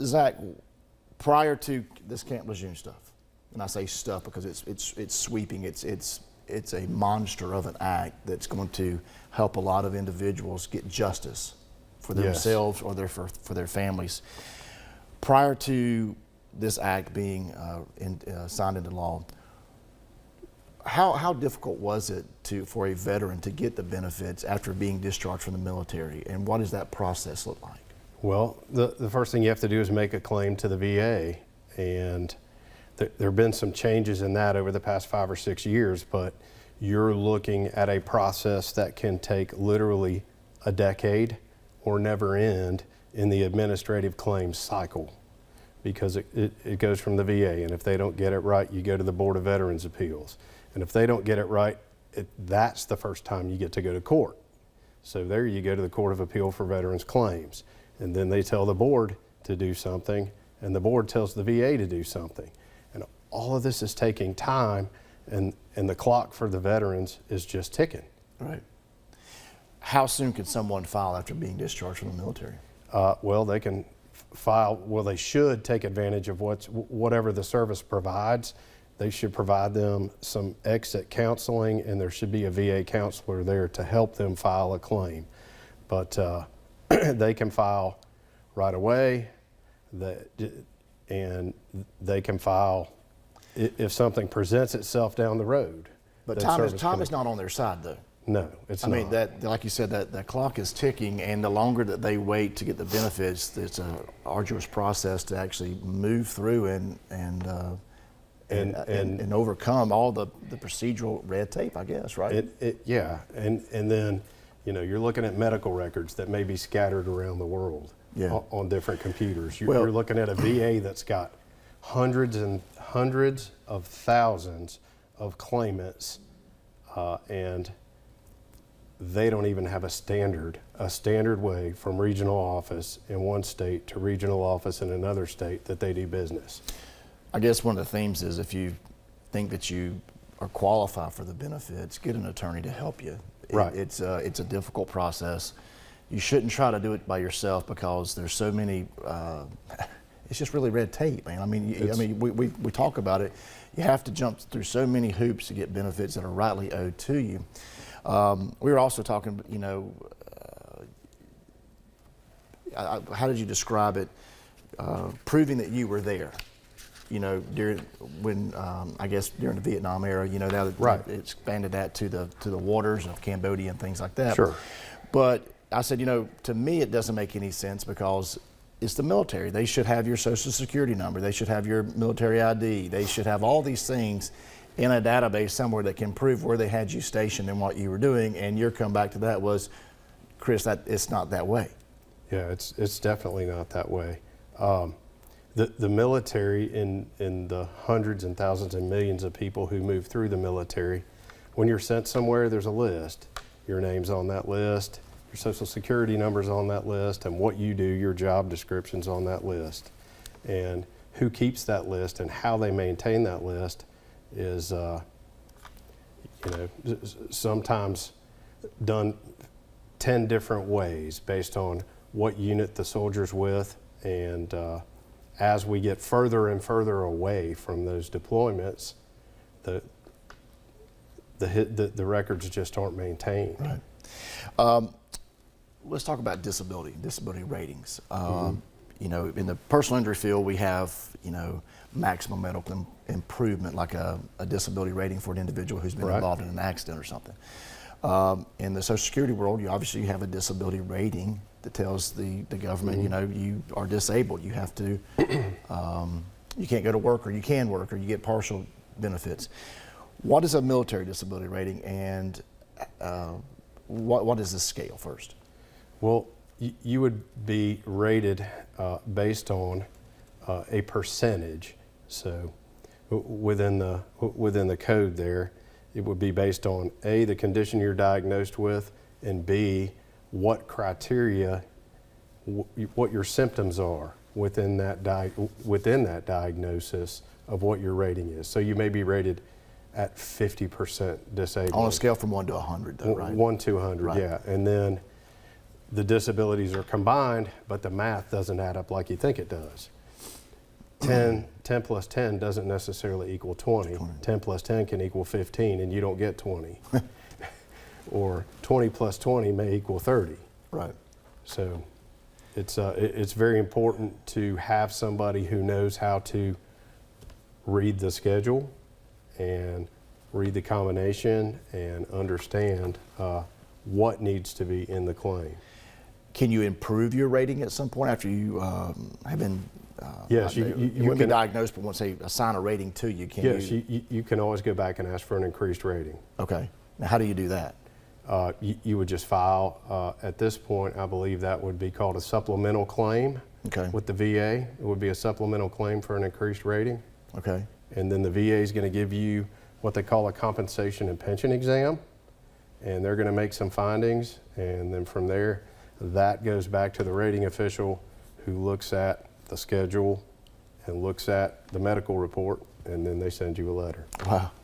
Zach, prior to this Camp Lejeune stuff, and I say stuff because it's sweeping, it's a monster of an act that's going to help a lot of individuals get justice for themselves or for their families. Prior to this act being signed into law, how difficult was it for a veteran to get the benefits after being discharged from the military, and what does that process look like? Well, the first thing you have to do is make a claim to the VA, and there have been some changes in that over the past 5 or 6 years, but you're looking at a process that can take literally a decade or never end in the administrative claims cycle, because it goes from the VA, and if they don't get it right, you go to the Board of Veterans Appeals. And if they don't get it right, that's the first time you get to go to court. So there you go to the Court of Appeal for Veterans Claims. And then they tell the board to do something, and the board tells the VA to do something. And all of this is taking time, and the clock for the veterans is just ticking. Right. How soon can someone file after being discharged from the military? Well, they can file, well, they should take advantage of whatever the service provides. They should provide them some exit counseling, and there should be a VA counselor there to help them file a claim. But they can file right away, and they can file if something presents itself down the road. But time is not on their side, though. No, it's not. I mean, that, like you said, that clock is ticking, and the longer that they wait to get the benefits, it's an arduous process to actually move through and overcome all the procedural red tape, I guess, right? Yeah, and then, you know, you're looking at medical records that may be scattered around the world on different computers. You're looking at a VA that's got hundreds and hundreds of thousands of claimants, and they don't even have a standard way from regional office in one state to regional office in another state that they do business. I guess one of the themes is, if you think that you are qualified for the benefits, get an attorney to help you. Right. It's a difficult process. You shouldn't try to do it by yourself, because there's so many, it's just really red tape, man. I mean, we talk about it. You have to jump through so many hoops to get benefits that are rightly owed to you. We were also talking, you know, how did you describe it? Proving that you were there, you know, when I guess during the Vietnam era, you know, now that it expanded that to the waters of Cambodia and things like that. Sure. But I said, you know, to me it doesn't make any sense, because it's the military. They should have your Social Security number. They should have your military ID. They should have all these things in a database somewhere that can prove where they had you stationed and what you were doing. And your comeback to that was, Chris, that it's not that way. Yeah, it's definitely not that way. The military, in the hundreds and thousands and millions of people who move through the military, when you're sent somewhere, there's a list. Your name's on that list, your Social Security number's on that list, and what you do, your job description's on that list. And who keeps that list and how they maintain that list is, you know, sometimes done 10 different ways based on what unit the soldier's with. And as we get further and further away from those deployments, the records just aren't maintained. Right. Let's talk about disability ratings. You know, in the personal injury field, we have, you know, maximum medical improvement, like a disability rating for an individual who's been involved in an accident or something. In the Social Security world, you obviously have a disability rating that tells the government, you know, you are disabled. You have to, you can't go to work, or you can work, or you get partial benefits. What is a military disability rating, and what is the scale first? Well, you would be rated based on a percentage. So within the code there, it would be based on A, the condition you're diagnosed with, and B, what criteria, what your symptoms are within that diagnosis of what your rating is. So you may be rated at 50% disabled. On a scale from 1 to 100, though, right? 1 to 100, right. Yeah. And then the disabilities are combined, but the math doesn't add up like you think it does. 10 plus 10 doesn't necessarily equal 20. 10 plus 10 can equal 15 and you don't get 20. Or 20 plus 20 may equal 30. Right. So it's very important to have somebody who knows how to read the schedule and read the combination and understand what needs to be in the claim. Can you improve your rating at some point after you have been? Yes, you you wouldn't be can- diagnosed, but once they assign a rating to you, can Yes, you? you can always go back and ask for an increased rating. Okay. Now, how do you do that? You would just file, at this point, I believe that would be called a supplemental claim. Okay. With the VA. It would be a supplemental claim for an increased rating. Okay. And then the VA is going to give you what they call a compensation and pension exam. And they're going to make some findings. And then from there, that goes back to the rating official who looks at the schedule and looks at the medical report. And then they send you a letter. Wow.